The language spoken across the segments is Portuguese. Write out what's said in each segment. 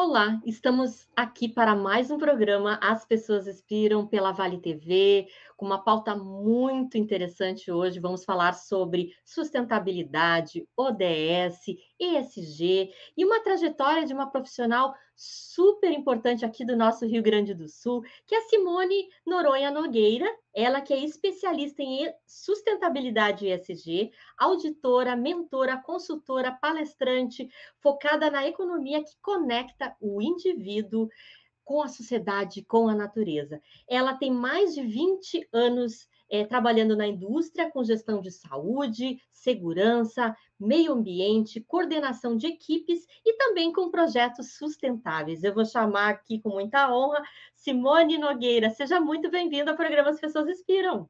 Olá, estamos aqui para mais um programa As Pessoas Inspiram pela Vale TV, com uma pauta muito interessante hoje. Vamos falar sobre sustentabilidade, ODS, ESG e uma trajetória de uma profissional super importante aqui do nosso Rio Grande do Sul, que é a Simone Noronha Nogueira, ela que é especialista em sustentabilidade e ESG, auditora, mentora, consultora, palestrante, focada na economia que conecta o indivíduo com a sociedade, com a natureza. Ela tem mais de 20 anos trabalhando na indústria com gestão de saúde, segurança, meio ambiente, coordenação de equipes e também com projetos sustentáveis. Eu vou chamar aqui com muita honra Simone Nogueira. Seja muito bem-vinda ao programa As Pessoas Inspiram.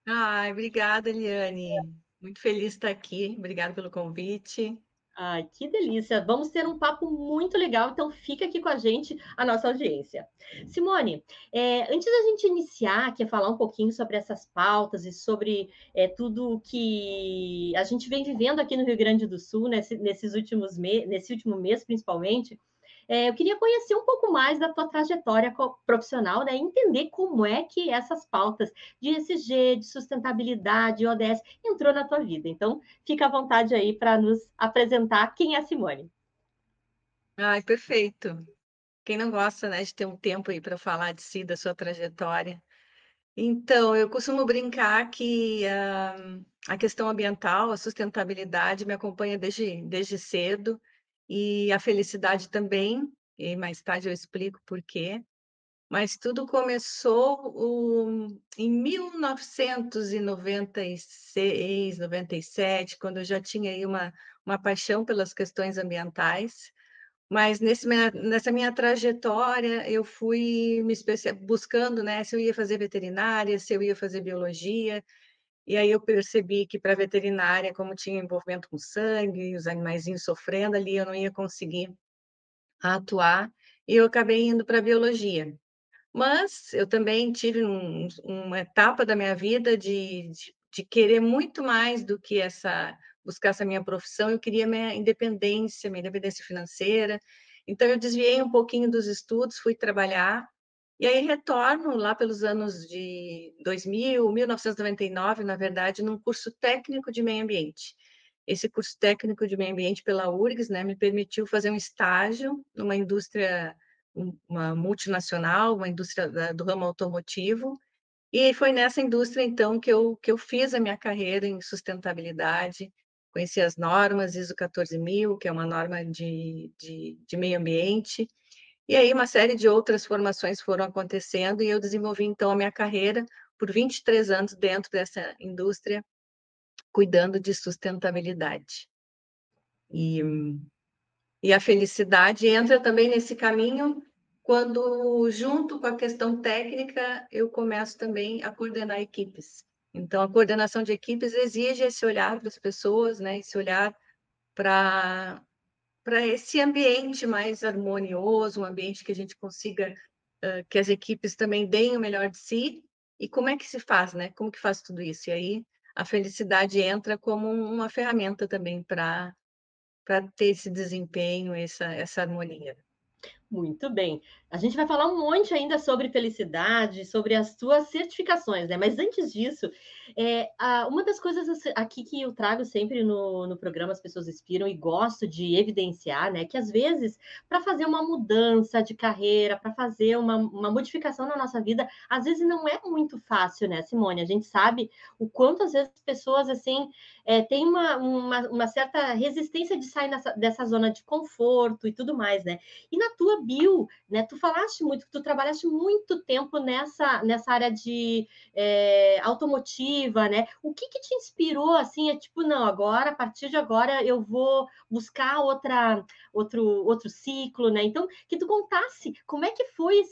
Ai, obrigada, Eliane. Muito feliz de estar aqui. Obrigada pelo convite. Ai, que delícia! Vamos ter um papo muito legal, então fica aqui com a gente, a nossa audiência. Simone, antes da gente iniciar, que é falar um pouquinho sobre essas pautas e sobre tudo que a gente vem vivendo aqui no Rio Grande do Sul, nesse último mês, principalmente, eu queria conhecer um pouco mais da tua trajetória profissional, né? Entender como é que essas pautas de ESG, de sustentabilidade, ODS, entrou na tua vida. Então, fica à vontade aí para nos apresentar quem é a Simone. Ai, perfeito. Quem não gosta, né, de ter um tempo aí para falar de si, da sua trajetória. Então, eu costumo brincar que a questão ambiental, a sustentabilidade me acompanha desde cedo e a felicidade também, e mais tarde eu explico por quê. Mas tudo começou em 1996, 97, quando eu já tinha aí uma paixão pelas questões ambientais. Mas nessa minha trajetória, eu fui buscando, né, se eu ia fazer veterinária, se eu ia fazer biologia. E aí eu percebi que para veterinária, como tinha envolvimento com sangue, os animaizinhos sofrendo ali, eu não ia conseguir atuar. E eu acabei indo para biologia. Mas eu também tive uma etapa da minha vida de querer muito mais do que buscar essa minha profissão, eu queria minha independência financeira, então eu desviei um pouquinho dos estudos, fui trabalhar, e aí retorno lá pelos anos de 1999, na verdade, num curso técnico de meio ambiente. Esse curso técnico de meio ambiente pela URGS, né, me permitiu fazer um estágio numa indústria, uma multinacional, uma indústria do ramo automotivo, e foi nessa indústria, então, que eu fiz a minha carreira em sustentabilidade, conheci as normas ISO 14000, que é uma norma de meio ambiente, e aí uma série de outras formações foram acontecendo, e eu desenvolvi, então, a minha carreira por 23 anos dentro dessa indústria, cuidando de sustentabilidade. E e a felicidade entra também nesse caminho quando, junto com a questão técnica, eu começo também a coordenar equipes. Então, a coordenação de equipes exige esse olhar para as pessoas, né? Esse olhar para esse ambiente mais harmonioso, um ambiente que a gente consiga, que as equipes também deem o melhor de si. E como é que se faz, né? Como que faz tudo isso? E aí a felicidade entra como uma ferramenta também para ter esse desempenho, essa harmonia. Muito bem. A gente vai falar um monte ainda sobre felicidade, sobre as suas certificações, né? Mas antes disso, uma das coisas aqui que eu trago sempre no programa As Pessoas Inspiram e gosto de evidenciar, né? Que às vezes, para fazer uma mudança de carreira, para fazer uma modificação na nossa vida, às vezes não é muito fácil, né, Simone? A gente sabe o quanto às vezes as pessoas assim têm uma certa resistência de sair dessa zona de conforto e tudo mais, né? E na tua bio, né, tu falaste muito que tu trabalhaste muito tempo nessa área de automotiva, né? O que te inspirou assim? É tipo, não, agora, a partir de agora, eu vou buscar outro ciclo, né? Então, que tu contasse como é que foi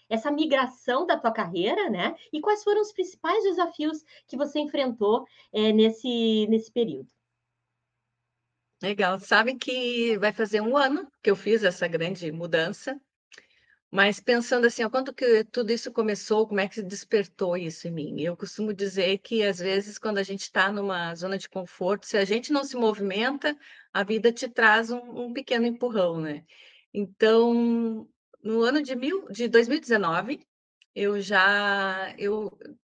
essa migração da tua carreira, né? E quais foram os principais desafios que você enfrentou nesse período? Legal. Sabe que vai fazer um ano que eu fiz essa grande mudança, Mas pensando assim, ó, quando que tudo isso começou, como é que se despertou isso em mim? Eu costumo dizer que, às vezes, quando a gente está numa zona de conforto, se a gente não se movimenta, a vida te traz um pequeno empurrão, né? Então, no ano de 2019, eu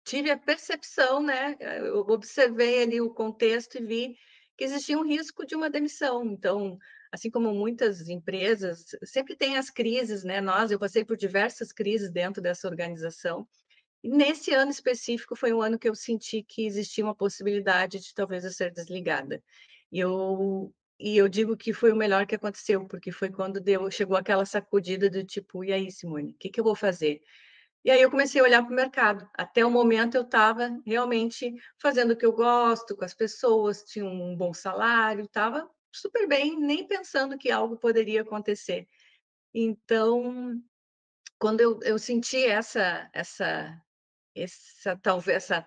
tive a percepção, né? Eu observei ali o contexto e vi que existia um risco de uma demissão. Então, assim como muitas empresas, sempre tem as crises, né? Eu passei por diversas crises dentro dessa organização. E nesse ano específico foi um ano que eu senti que existia uma possibilidade de talvez eu ser desligada. E eu digo que foi o melhor que aconteceu, porque foi quando chegou aquela sacudida do tipo, e aí, Simone, o que que eu vou fazer? E aí eu comecei a olhar para o mercado. Até o momento eu estava realmente fazendo o que eu gosto, com as pessoas, tinha um bom salário, estava super bem, nem pensando que algo poderia acontecer. Então, quando eu senti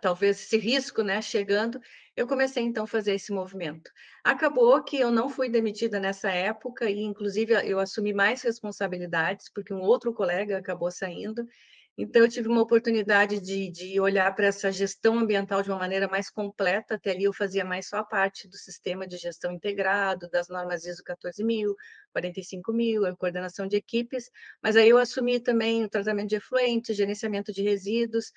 talvez esse risco, né, chegando, eu comecei então a fazer esse movimento. Acabou que eu não fui demitida nessa época e inclusive eu assumi mais responsabilidades, porque um outro colega acabou saindo, então eu tive uma oportunidade de olhar para essa gestão ambiental de uma maneira mais completa. Até ali eu fazia mais só a parte do sistema de gestão integrado, das normas ISO 14.000, 45.000, a coordenação de equipes, mas aí eu assumi também o tratamento de efluentes, gerenciamento de resíduos,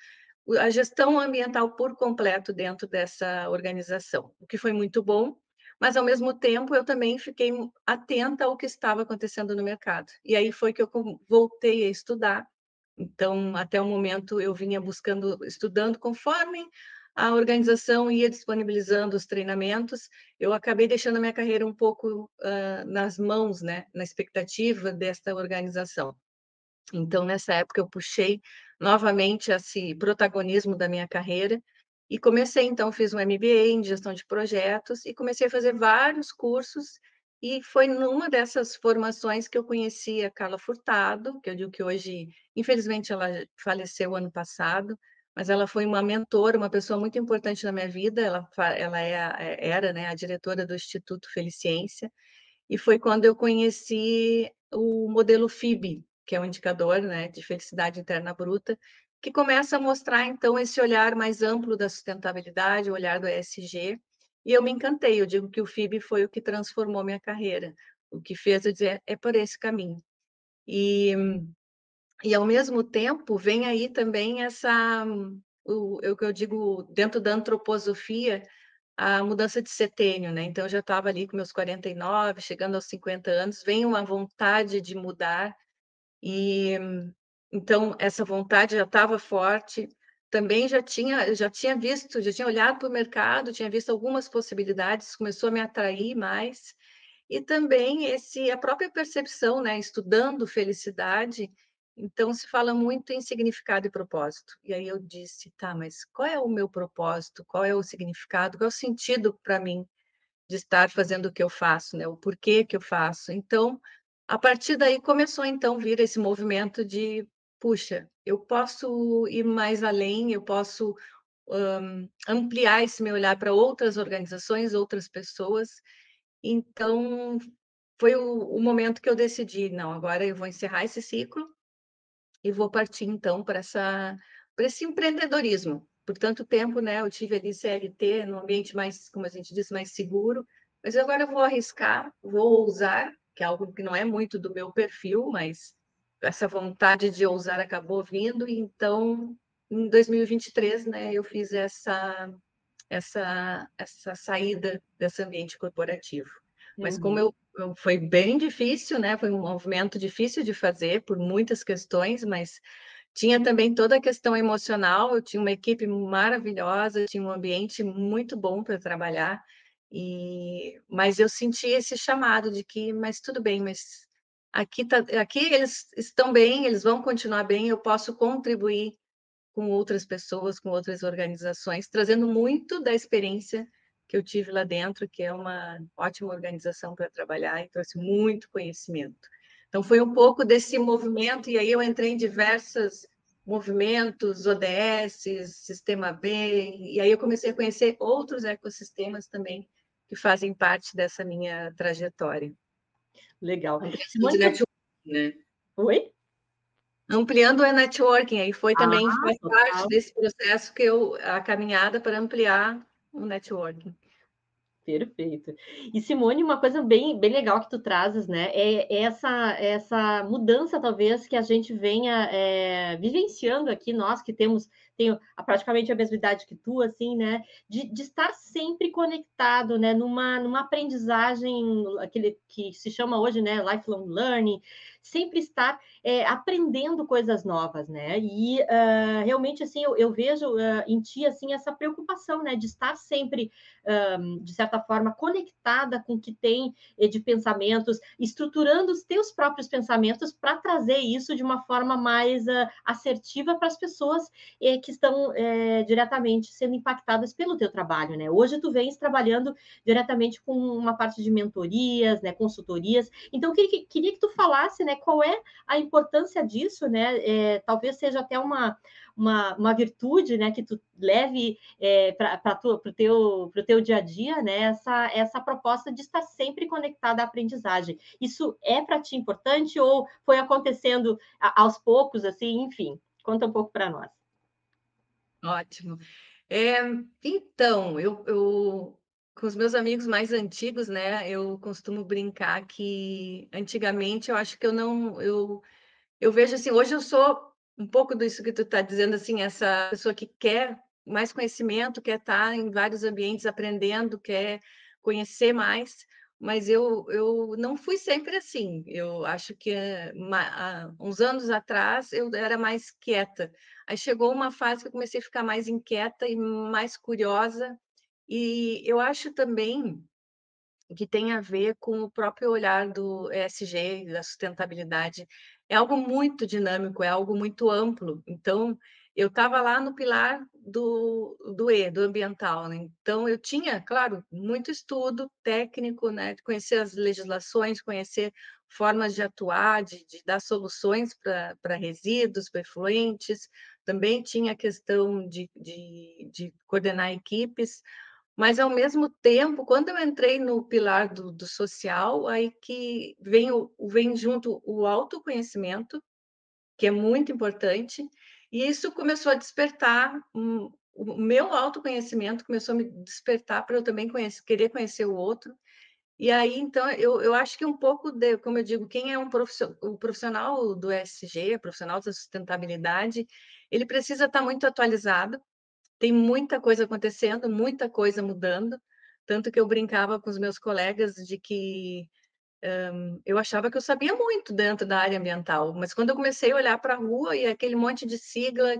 a gestão ambiental por completo dentro dessa organização, o que foi muito bom, mas ao mesmo tempo eu também fiquei atenta ao que estava acontecendo no mercado. E aí foi que eu voltei a estudar. Então, até o momento eu vinha estudando conforme a organização ia disponibilizando os treinamentos, eu acabei deixando a minha carreira um pouco nas mãos, né, na expectativa desta organização. Então, nessa época, eu puxei novamente esse protagonismo da minha carreira e comecei, então, fiz um MBA em gestão de projetos e comecei a fazer vários cursos. E foi numa dessas formações que eu conheci a Carla Furtado, que eu digo que hoje, infelizmente, ela faleceu ano passado, mas ela foi uma mentora, uma pessoa muito importante na minha vida. Ela era, né, a diretora do Instituto Feliciência, e foi quando eu conheci o modelo FIB, que é um indicador, né, de felicidade interna bruta, que começa a mostrar, então, esse olhar mais amplo da sustentabilidade, o olhar do ESG, e eu me encantei. Eu digo que o FIB foi o que transformou minha carreira, o que fez eu dizer, é por esse caminho. E ao mesmo tempo, vem aí também o que eu digo, dentro da antroposofia, a mudança de setênio, né? Então, eu já estava ali com meus 49, chegando aos 50 anos, vem uma vontade de mudar, e então essa vontade já estava forte. Também já tinha olhado para o mercado, tinha visto algumas possibilidades, começou a me atrair mais. E também a própria percepção, né? Estudando felicidade, então se fala muito em significado e propósito. E aí eu disse, tá, mas qual é o meu propósito? Qual é o significado? Qual é o sentido para mim de estar fazendo o que eu faço, né? O porquê que eu faço. Então, a partir daí começou então vir esse movimento de, puxa, eu posso ir mais além, eu posso ampliar esse meu olhar para outras organizações, outras pessoas. Então, foi o momento que eu decidi, não, agora eu vou encerrar esse ciclo e vou partir então para esse empreendedorismo. Por tanto tempo, né, eu tive ali CLT no ambiente mais, como a gente diz, mais seguro, mas agora eu vou arriscar, vou ousar, que é algo que não é muito do meu perfil, mas essa vontade de ousar acabou vindo, e então em 2023, né, eu fiz essa saída desse ambiente corporativo. Mas como Uhum. foi bem difícil, né? Foi um movimento difícil de fazer por muitas questões, mas tinha também toda a questão emocional. Eu tinha uma equipe maravilhosa, tinha um ambiente muito bom para trabalhar, mas eu senti esse chamado de que, mas tudo bem, mas aqui eles estão bem, eles vão continuar bem, eu posso contribuir com outras pessoas, com outras organizações, trazendo muito da experiência que eu tive lá dentro, que é uma ótima organização para trabalhar e trouxe muito conhecimento. Então, foi um pouco desse movimento, e aí eu entrei em diversos movimentos, ODS, Sistema B, e aí eu comecei a conhecer outros ecossistemas também que fazem parte dessa minha trajetória. Legal. Então, tem sido de Simone, networking, né? oi? ampliando o networking, aí foi também, Ah, faz parte total. desse processo que a caminhada para ampliar o networking. Perfeito. E Simone, uma coisa bem legal que tu trazes, né, é essa mudança talvez que a gente venha vivenciando aqui, nós que tenho praticamente a mesma idade que tu, assim, né, de estar sempre conectado, né, numa aprendizagem, aquele que se chama hoje, né, lifelong learning, sempre estar aprendendo coisas novas, né, e realmente, assim, eu vejo em ti, assim, essa preocupação, né, de estar sempre de certa forma, conectada com o que tem de pensamentos, estruturando os teus próprios pensamentos para trazer isso de uma forma mais assertiva para as pessoas que estão diretamente sendo impactadas pelo teu trabalho, né? Hoje tu vens trabalhando diretamente com uma parte de mentorias, né, consultorias. Então, eu queria que tu falasse, né, qual é a importância disso, né? Talvez seja até uma virtude, né, que tu leve para o teu dia a dia, né, essa proposta de estar sempre conectada à aprendizagem. Isso é para ti importante ou foi acontecendo aos poucos, assim, enfim? Conta um pouco para nós. Ótimo. É, então, com os meus amigos mais antigos, né, eu costumo brincar que antigamente eu acho que eu vejo assim, hoje eu sou um pouco disso que tu está dizendo, assim, essa pessoa que quer mais conhecimento, quer estar em vários ambientes aprendendo, quer conhecer mais, mas eu não fui sempre assim. Eu acho que há uns anos atrás eu era mais quieta. Aí chegou uma fase que eu comecei a ficar mais inquieta e mais curiosa, e eu acho também que tem a ver com o próprio olhar do ESG, da sustentabilidade. É algo muito dinâmico, é algo muito amplo. Então, eu estava lá no pilar do E, do ambiental, né? Então, eu tinha, claro, muito estudo técnico, né? De conhecer as legislações, conhecer formas de atuar, de dar soluções para resíduos, para efluentes. Também tinha a questão de coordenar equipes, mas, ao mesmo tempo, quando eu entrei no pilar do social, aí que vem junto o autoconhecimento, que é muito importante, e isso começou a despertar, o meu autoconhecimento começou a me despertar para eu também querer conhecer o outro. E aí, então, eu acho que um pouco de, como eu digo, quem é o profissional do ESG, profissional da sustentabilidade, ele precisa estar muito atualizado, tem muita coisa acontecendo, muita coisa mudando, tanto que eu brincava com os meus colegas de que eu achava que eu sabia muito dentro da área ambiental, mas quando eu comecei a olhar para a rua e aquele monte de sigla,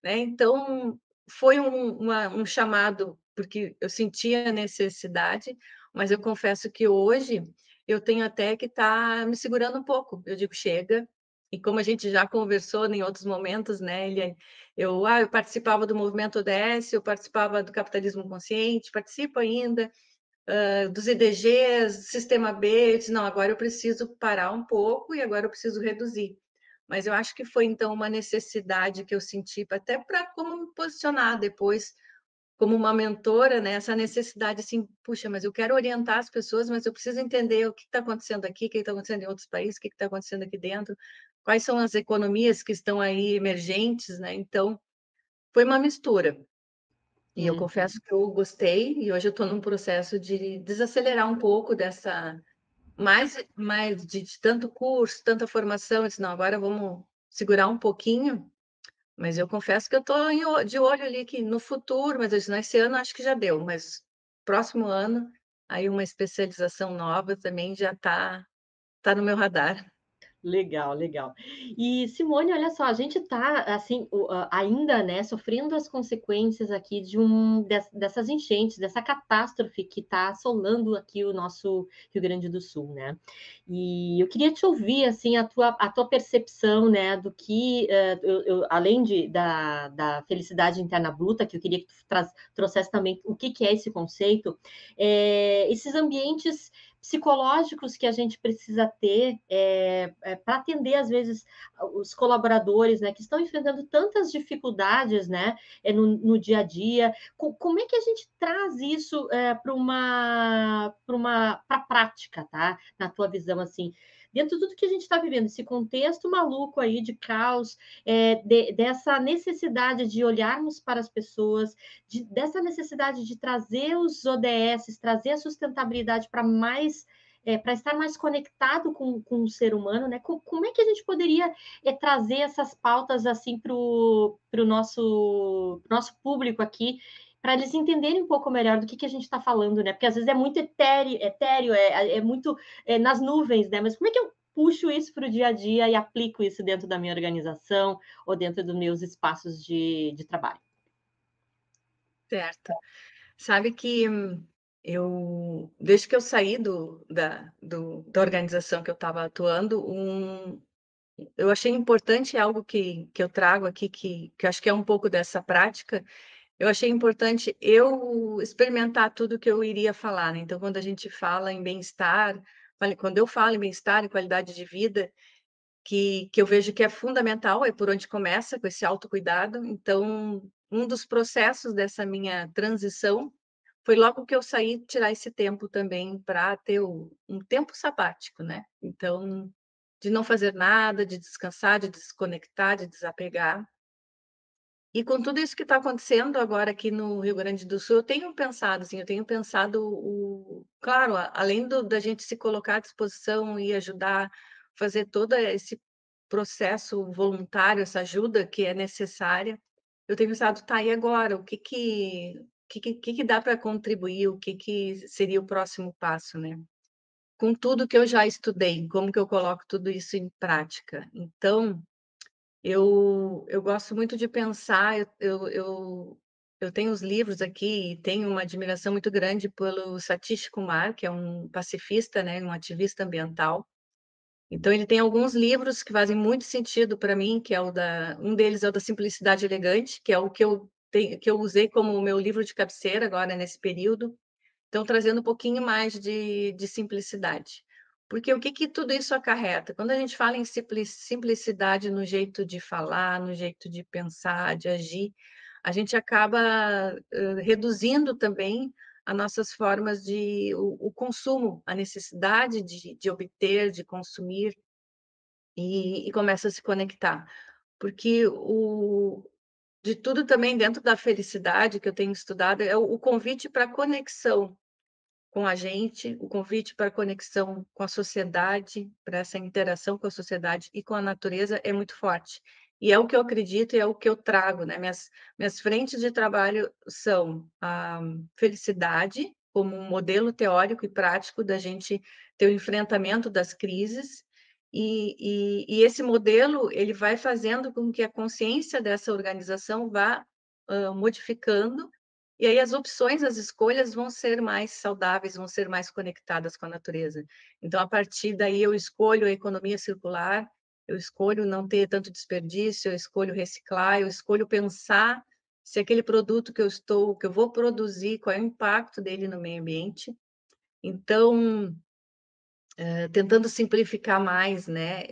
né, então foi um chamado, porque eu sentia a necessidade, mas eu confesso que hoje eu tenho até que estar me segurando um pouco. Eu digo, chega. E como a gente já conversou em outros momentos, né? Eu participava do movimento ODS, eu participava do capitalismo consciente, participo ainda, dos EDGs, Sistema B. Eu disse, não, agora eu preciso parar um pouco e agora eu preciso reduzir. Mas eu acho que foi, então, uma necessidade que eu senti, até para como me posicionar depois, como uma mentora, né? Essa necessidade, assim, puxa, mas eu quero orientar as pessoas, mas eu preciso entender o que está acontecendo aqui, o que está acontecendo em outros países, o que está acontecendo aqui dentro, quais são as economias que estão aí emergentes, né? Então, foi uma mistura. E eu Uhum. confesso que eu gostei, e hoje eu estou num processo de desacelerar um pouco mais de tanto curso, tanta formação. Eu disse, não, agora vamos segurar um pouquinho, mas eu confesso que eu estou de olho ali que no futuro, mas eu disse, não, esse ano acho que já deu, mas próximo ano, aí uma especialização nova também já tá no meu radar. Legal, legal. E Simone, olha só, a gente está assim ainda, né, sofrendo as consequências aqui dessas enchentes, dessa catástrofe que está assolando aqui o nosso Rio Grande do Sul, né? E eu queria te ouvir assim a tua percepção, né, do que além da felicidade interna bruta, que eu queria que tu trouxesse também o que é esse conceito, esses ambientes psicológicos que a gente precisa ter para atender, às vezes, os colaboradores, né, que estão enfrentando tantas dificuldades, né, no dia a dia. Como é que a gente traz isso para a prática, tá? Na tua visão, assim, dentro de tudo que a gente está vivendo, esse contexto maluco aí de caos, dessa necessidade de olharmos para as pessoas, dessa necessidade de trazer os ODS, trazer a sustentabilidade para mais para estar mais conectado com o ser humano, né? Como é que a gente poderia trazer essas pautas assim para o nosso público aqui, para eles entenderem um pouco melhor do que a gente está falando, né? Porque às vezes é muito etéreo, é muito nas nuvens, né? Mas como é que eu puxo isso para o dia a dia e aplico isso dentro da minha organização ou dentro dos meus espaços de trabalho? Certo. Sabe que desde que eu saí da organização que eu estava atuando, eu achei importante algo que eu trago aqui, que eu acho que é um pouco dessa prática. Eu achei importante eu experimentar tudo que eu iria falar, né. Então, quando a gente fala em bem-estar, quando eu falo em bem-estar e qualidade de vida, que eu vejo que é fundamental, é por onde começa, com esse autocuidado. Então, um dos processos dessa minha transição foi logo que eu saí, tirar esse tempo também para ter um tempo sabático, né. Então, de não fazer nada, de descansar, de desconectar, de desapegar. E com tudo isso que está acontecendo agora aqui no Rio Grande do Sul, eu tenho pensado, assim, eu tenho pensado claro, além da gente se colocar à disposição e ajudar, fazer todo esse processo voluntário, essa ajuda que é necessária, eu tenho pensado: "Tá, e agora? O que que dá para contribuir? O que seria o próximo passo, né?" Com tudo que eu já estudei, como que eu coloco tudo isso em prática? Então eu gosto muito de pensar, eu tenho os livros aqui e tenho uma admiração muito grande pelo Satish Kumar, que é um pacifista, né, um ativista ambiental. Então ele tem alguns livros que fazem muito sentido para mim, que é um deles é o da Simplicidade Elegante, que é o que eu usei como o meu livro de cabeceira agora nesse período. Então, trazendo um pouquinho mais de simplicidade. Porque o que que tudo isso acarreta? Quando a gente fala em simplicidade no jeito de falar, no jeito de pensar, de agir, a gente acaba, reduzindo também as nossas formas o consumo, a necessidade de obter, de consumir, e começa a se conectar. Porque de tudo também dentro da felicidade que eu tenho estudado é o convite para conexão com a gente, o convite para conexão com a sociedade, para essa interação com a sociedade e com a natureza é muito forte. E é o que eu acredito e é o que eu trago, né, minhas frentes de trabalho são a felicidade, como um modelo teórico e prático da gente ter o enfrentamento das crises, e esse modelo, ele vai fazendo com que a consciência dessa organização vá, modificando, e aí as opções, as escolhas vão ser mais saudáveis, vão ser mais conectadas com a natureza. Então, a partir daí, eu escolho a economia circular, eu escolho não ter tanto desperdício, eu escolho reciclar, eu escolho pensar se aquele produto que eu vou produzir, qual é o impacto dele no meio ambiente. Então, tentando simplificar mais, né,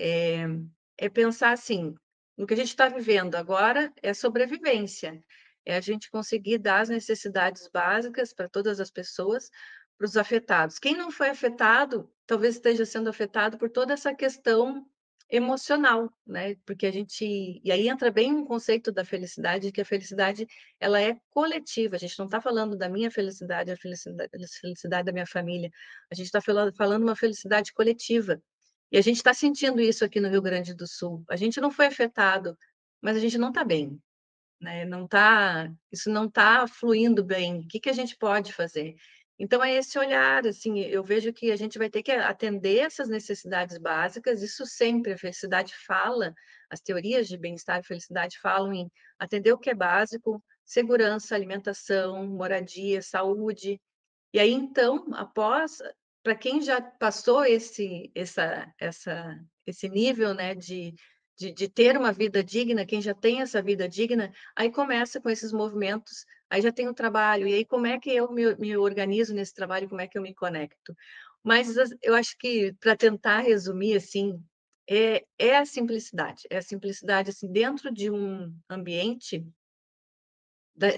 é pensar assim, no que a gente está vivendo agora é sobrevivência, é a gente conseguir dar as necessidades básicas para todas as pessoas, para os afetados. Quem não foi afetado, talvez esteja sendo afetado por toda essa questão emocional, né, porque e aí entra bem um conceito da felicidade, que a felicidade ela é coletiva, a gente não está falando da minha felicidade, a felicidade da minha família, a gente está falando uma felicidade coletiva. E a gente está sentindo isso aqui no Rio Grande do Sul. A gente não foi afetado, mas a gente não está bem, né? Isso não está fluindo bem. O que que a gente pode fazer? Então é esse olhar, assim, eu vejo que a gente vai ter que atender essas necessidades básicas. Isso sempre a felicidade fala, as teorias de bem-estar e felicidade falam em atender o que é básico, segurança, alimentação, moradia, saúde, e aí, então, após para quem já passou esse nível, né, de ter uma vida digna, quem já tem essa vida digna, aí começa com esses movimentos, aí já tem o trabalho, e aí como é que eu me organizo nesse trabalho, como é que eu me conecto? Mas eu acho que, para tentar resumir, assim, é a simplicidade, assim, dentro de um ambiente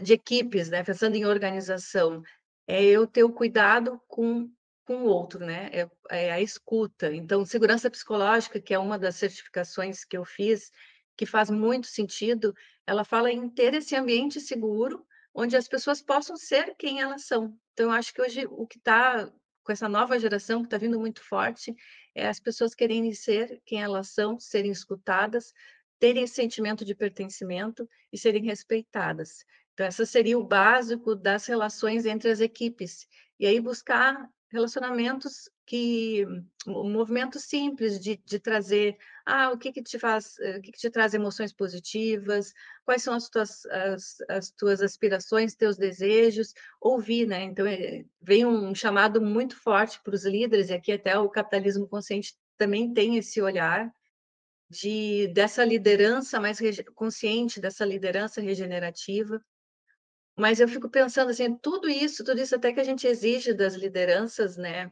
de equipes, né, pensando em organização, é eu ter o cuidado com com o outro, né? É a escuta. Então, segurança psicológica, que é uma das certificações que eu fiz, que faz muito sentido, ela fala em ter esse ambiente seguro, onde as pessoas possam ser quem elas são. Então, eu acho que hoje o que está com essa nova geração que está vindo muito forte é as pessoas quererem ser quem elas são, serem escutadas, terem esse sentimento de pertencimento e serem respeitadas. Então, essa seria o básico das relações entre as equipes. E aí buscar relacionamentos que um movimento simples de trazer, o que que te faz, o que que te traz emoções positivas, quais são as tuas aspirações, teus desejos, ouvir, né? Então, vem um chamado muito forte para os líderes, e aqui até o capitalismo consciente também tem esse olhar dessa liderança mais consciente, dessa liderança regenerativa, mas eu fico pensando, assim, tudo isso até que a gente exige das lideranças, né,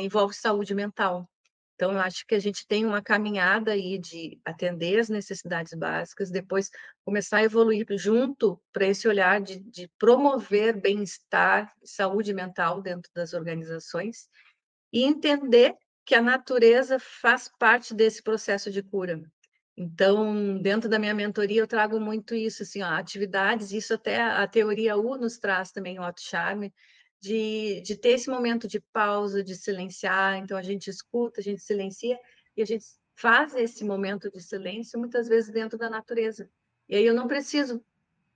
envolve saúde mental. Então eu acho que a gente tem uma caminhada aí de atender as necessidades básicas, depois começar a evoluir junto para esse olhar de promover bem-estar, saúde mental dentro das organizações, e entender que a natureza faz parte desse processo de cura. Então, dentro da minha mentoria, eu trago muito isso, assim, ó, atividades, isso até a teoria U nos traz também, o auto-charme, de ter esse momento de pausa, de silenciar. Então, a gente escuta, a gente silencia, e a gente faz esse momento de silêncio, muitas vezes, dentro da natureza. E aí eu não preciso,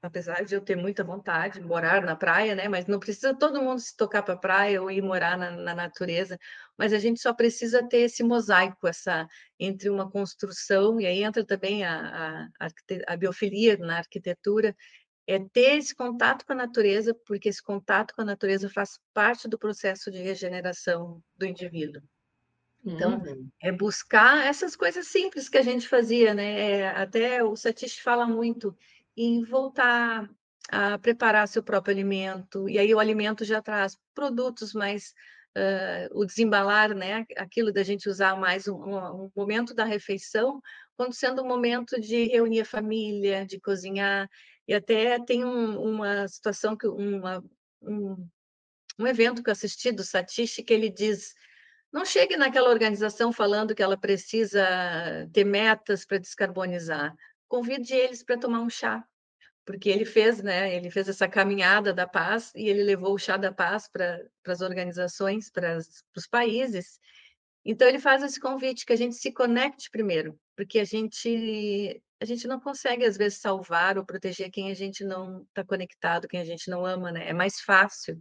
apesar de eu ter muita vontade de morar na praia, né? Mas não precisa todo mundo se tocar para a praia ou ir morar na natureza, mas a gente só precisa ter esse mosaico, essa entre uma construção, e aí entra também a biofilia na arquitetura, é ter esse contato com a natureza, porque esse contato com a natureza faz parte do processo de regeneração do indivíduo. Então, Uhum. é buscar essas coisas simples que a gente fazia, né? Até o Satish fala muito em voltar a preparar seu próprio alimento, e aí o alimento já traz produtos mais, o desembalar, né? Aquilo da gente usar mais um momento da refeição, quando sendo um momento de reunir a família, de cozinhar, e até tem uma situação, um, um evento que eu assisti do Satish, que ele diz: não chegue naquela organização falando que ela precisa ter metas para descarbonizar. Convide eles para tomar um chá, porque ele fez, né? Ele fez essa caminhada da paz e ele levou o chá da paz para as organizações, para os países. Então ele faz esse convite que a gente se conecte primeiro, porque a gente não consegue às vezes salvar ou proteger quem a gente não está conectado, quem a gente não ama, né? É mais fácil.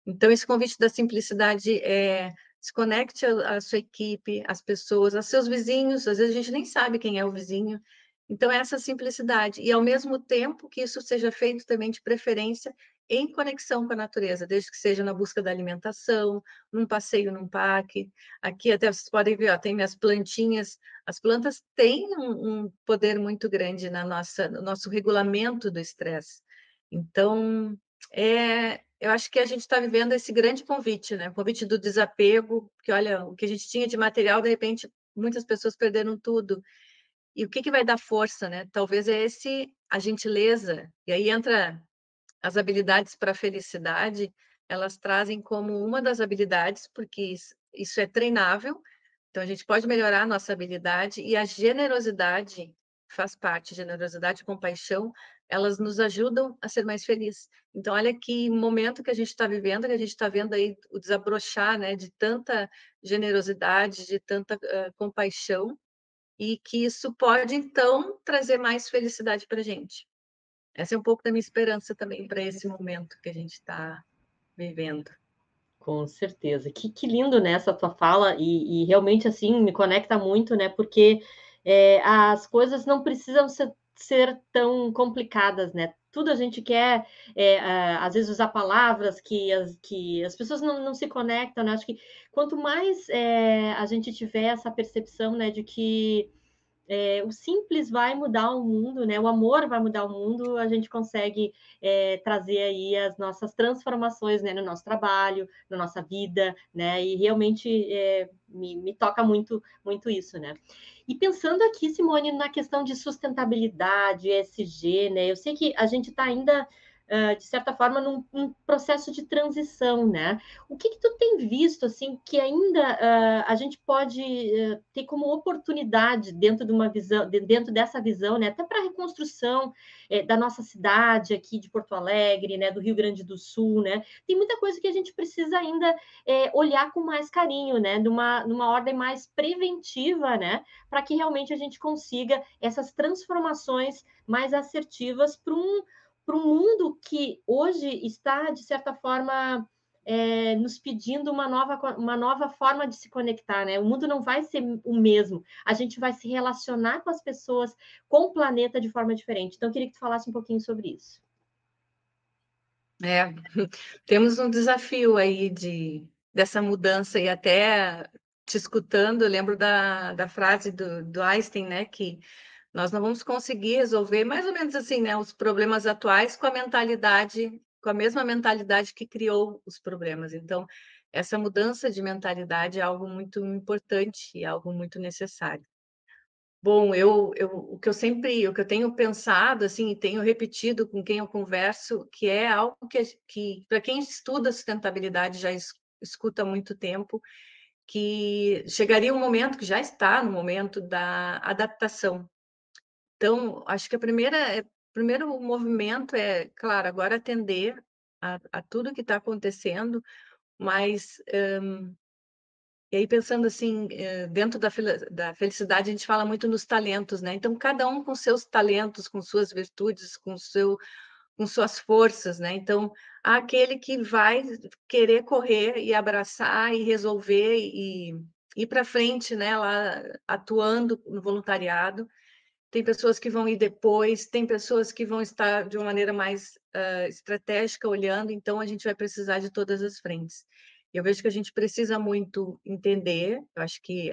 Então, esse convite da simplicidade é se conecte à sua equipe, às pessoas, aos seus vizinhos. Às vezes a gente nem sabe quem é o vizinho. Então, é essa simplicidade. E, ao mesmo tempo, que isso seja feito também de preferência em conexão com a natureza, desde que seja na busca da alimentação, num passeio num parque. Aqui até vocês podem ver, ó, tem minhas plantinhas. As plantas têm um poder muito grande no nosso regulamento do estresse. Então, eu acho que a gente está vivendo esse grande convite, né? O convite do desapego, que olha, o que a gente tinha de material, de repente, muitas pessoas perderam tudo. E o que que vai dar força, né? Talvez é a gentileza. E aí entra as habilidades para a felicidade, elas trazem como uma das habilidades, porque isso é treinável, então a gente pode melhorar a nossa habilidade, e a generosidade faz parte, generosidade e compaixão, elas nos ajudam a ser mais felizes. Então, olha que momento que a gente está vivendo, que a gente está vendo aí o desabrochar, né, de tanta generosidade, de tanta compaixão, e que isso pode, então, trazer mais felicidade para a gente. Essa é um pouco da minha esperança também para esse momento que a gente está vivendo. Com certeza. Que lindo, né, essa tua fala, e realmente, assim, me conecta muito, né, porque as coisas não precisam ser tão complicadas, né? Tudo a gente quer, às vezes, usar palavras que as pessoas não se conectam, né? Acho que quanto mais a gente tiver essa percepção, né, de que o simples vai mudar o mundo, né? O amor vai mudar o mundo, a gente consegue trazer aí as nossas transformações, né, no nosso trabalho, na nossa vida, né? E realmente me toca muito, muito isso, né? E pensando aqui, Simone, na questão de sustentabilidade, ESG, né? Eu sei que a gente está ainda de certa forma, num processo de transição, né? O que tu tem visto, assim, que ainda a gente pode ter como oportunidade dentro de uma visão, dentro dessa visão, né? Até para a reconstrução da nossa cidade aqui de Porto Alegre, né? Do Rio Grande do Sul, né? Tem muita coisa que a gente precisa ainda olhar com mais carinho, né? Numa ordem mais preventiva, né? Para que realmente a gente consiga essas transformações mais assertivas para um mundo que hoje está, de certa forma, nos pedindo uma nova forma de se conectar, né? O mundo não vai ser o mesmo. A gente vai se relacionar com as pessoas, com o planeta de forma diferente. Então, eu queria que tu falasse um pouquinho sobre isso. É, temos um desafio aí dessa mudança, e até te escutando, eu lembro da frase do Einstein, né, que nós não vamos conseguir resolver, mais ou menos assim, né, os problemas atuais com a mentalidade, com a mesma mentalidade que criou os problemas. Então, essa mudança de mentalidade é algo muito importante e algo muito necessário. Bom, o que eu sempre, o que eu tenho pensado, assim, e tenho repetido com quem eu converso, que é algo que para quem estuda sustentabilidade já escuta há muito tempo, que chegaria um momento, que já está no momento da adaptação. Então, acho que o primeiro movimento é, claro, agora atender a tudo que está acontecendo, mas e aí pensando assim, dentro da felicidade, a gente fala muito nos talentos, né? Então, cada um com seus talentos, com suas virtudes, com suas forças, né? Então, há aquele que vai querer correr e abraçar e resolver e ir para frente, né? Lá atuando no voluntariado. Tem pessoas que vão ir depois, tem pessoas que vão estar de uma maneira mais estratégica olhando, então a gente vai precisar de todas as frentes. Eu vejo que a gente precisa muito entender, eu acho que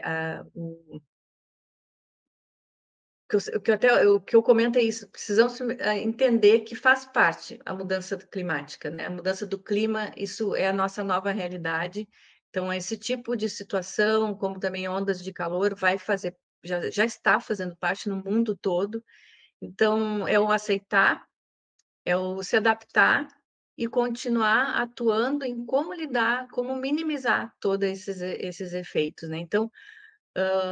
o que eu comento é isso, precisamos entender que faz parte a mudança climática, né? A mudança do clima, isso é a nossa nova realidade. Então, esse tipo de situação, como também ondas de calor, já está fazendo parte no mundo todo. Então, é o aceitar, é o se adaptar e continuar atuando em como lidar, como minimizar todos esses efeitos, né? Então,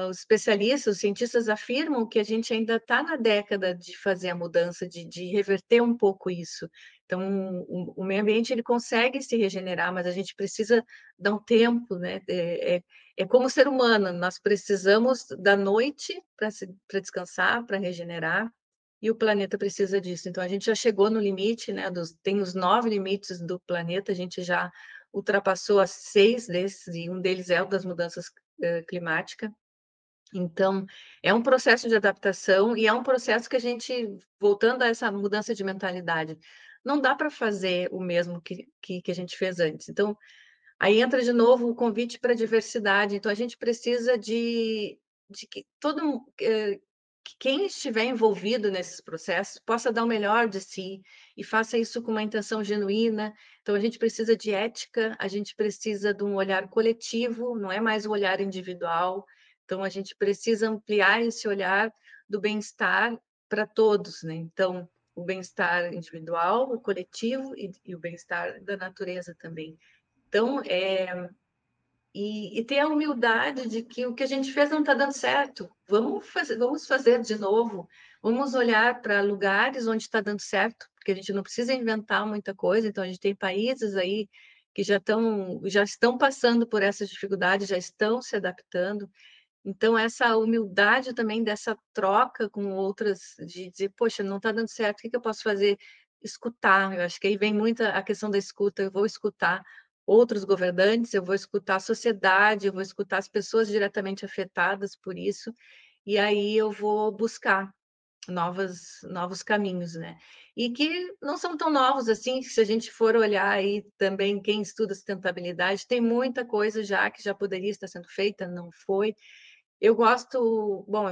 os especialistas, os cientistas afirmam que a gente ainda está na década de fazer a mudança, de reverter um pouco isso. Então, o meio ambiente ele consegue se regenerar, mas a gente precisa dar um tempo, né? É como o ser humano, nós precisamos da noite para descansar, para regenerar, e o planeta precisa disso. Então, a gente já chegou no limite, né? Tem os 9 limites do planeta, a gente já ultrapassou as 6 desses, e um deles é o das mudanças climática. Então, é um processo de adaptação e é um processo que a gente, voltando a essa mudança de mentalidade, não dá para fazer o mesmo que a gente fez antes. Então, aí entra de novo o convite para a diversidade. Então, a gente precisa de que que quem estiver envolvido nesses processos possa dar o melhor de si e faça isso com uma intenção genuína. Então, a gente precisa de ética, a gente precisa de um olhar coletivo, não é mais um olhar individual. Então, a gente precisa ampliar esse olhar do bem-estar para todos, né? Então, o bem-estar individual, o coletivo e o bem-estar da natureza também. Então, ter a humildade de que o que a gente fez não está dando certo. Vamos fazer de novo. Vamos olhar para lugares onde está dando certo, porque a gente não precisa inventar muita coisa. Então, a gente tem países aí que já estão passando por essas dificuldades, já estão se adaptando. Então, essa humildade também dessa troca com outras, de dizer, poxa, não está dando certo, o que eu posso fazer? Escutar, eu acho que aí vem muito a questão da escuta, eu vou escutar outros governantes, eu vou escutar a sociedade, eu vou escutar as pessoas diretamente afetadas por isso, e aí eu vou buscar novos caminhos, né? E que não são tão novos assim, se a gente for olhar aí também, quem estuda sustentabilidade, tem muita coisa já que já poderia estar sendo feita, não foi. Eu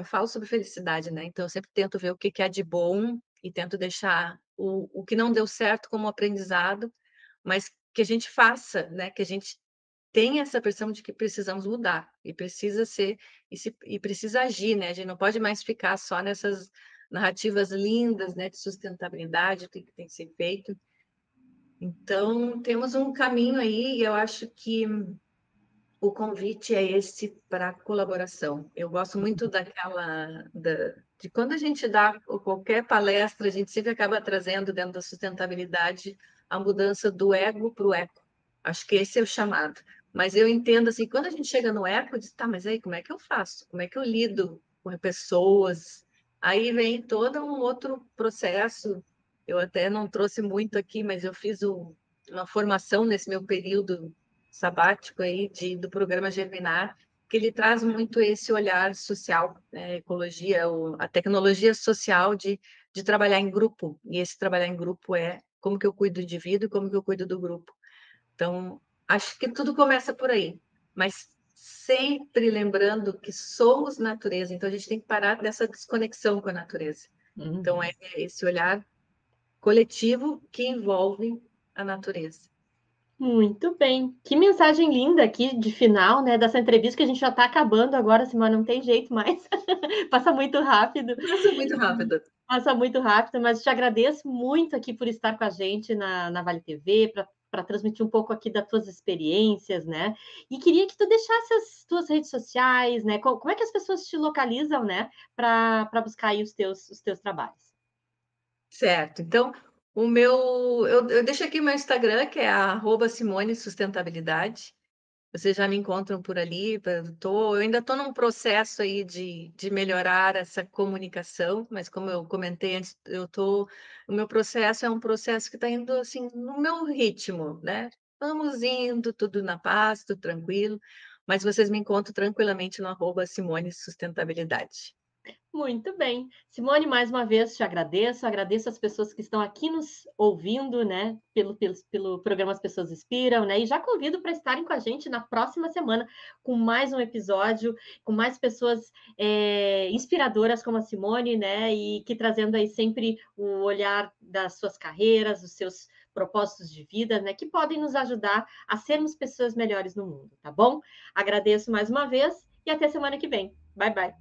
falo sobre felicidade, né? Então, eu sempre tento ver o que é de bom e tento deixar o que não deu certo como aprendizado, mas que a gente faça, né? Que a gente tenha essa percepção de que precisamos mudar e precisa ser e precisa agir, né? A gente não pode mais ficar só nessas narrativas lindas, né? De sustentabilidade, o que tem que ser feito. Então, temos um caminho aí, e eu acho que o convite é esse para colaboração. Eu gosto muito de quando a gente dá qualquer palestra, a gente sempre acaba trazendo dentro da sustentabilidade a mudança do ego para o eco. Acho que esse é o chamado. Mas eu entendo assim, quando a gente chega no eco, diz, tá, mas aí como é que eu faço? Como é que eu lido com pessoas? Aí vem todo um outro processo. Eu até não trouxe muito aqui, mas eu fiz uma formação nesse meu período sabático aí do programa Germinar, que ele traz muito esse olhar social, né, ecologia, a tecnologia social de trabalhar em grupo. E esse trabalhar em grupo é como que eu cuido do indivíduo e como que eu cuido do grupo. Então, acho que tudo começa por aí, mas sempre lembrando que somos natureza, então a gente tem que parar dessa desconexão com a natureza. Então, é Uhum. esse olhar coletivo que envolve a natureza. Muito bem. Que mensagem linda aqui de final, né, dessa entrevista que a gente já está acabando agora, Simone, não tem jeito mais. Passa muito rápido. Passa muito rápido. Passa muito rápido, mas te agradeço muito aqui por estar com a gente na Vale TV, para transmitir um pouco aqui das tuas experiências, né? E queria que tu deixasse as tuas redes sociais, né? Como é que as pessoas te localizam, né? Para buscar aí os teus trabalhos. Certo. Então, eu deixo aqui o meu Instagram, que é @Simone Sustentabilidade. Vocês já me encontram por ali. Eu ainda estou num processo aí de melhorar essa comunicação, mas como eu comentei antes, o meu processo é um processo que está indo assim no meu ritmo, né? Vamos indo, tudo na paz, tudo tranquilo, mas vocês me encontram tranquilamente no @Simone Sustentabilidade. Muito bem. Simone, mais uma vez te agradeço as pessoas que estão aqui nos ouvindo, né, pelo programa As Pessoas Inspiram, né, e já convido para estarem com a gente na próxima semana com mais um episódio, com mais pessoas inspiradoras como a Simone, né, e que trazendo aí sempre o olhar das suas carreiras, dos seus propósitos de vida, né, que podem nos ajudar a sermos pessoas melhores no mundo, tá bom? Agradeço mais uma vez e até semana que vem. Bye, bye.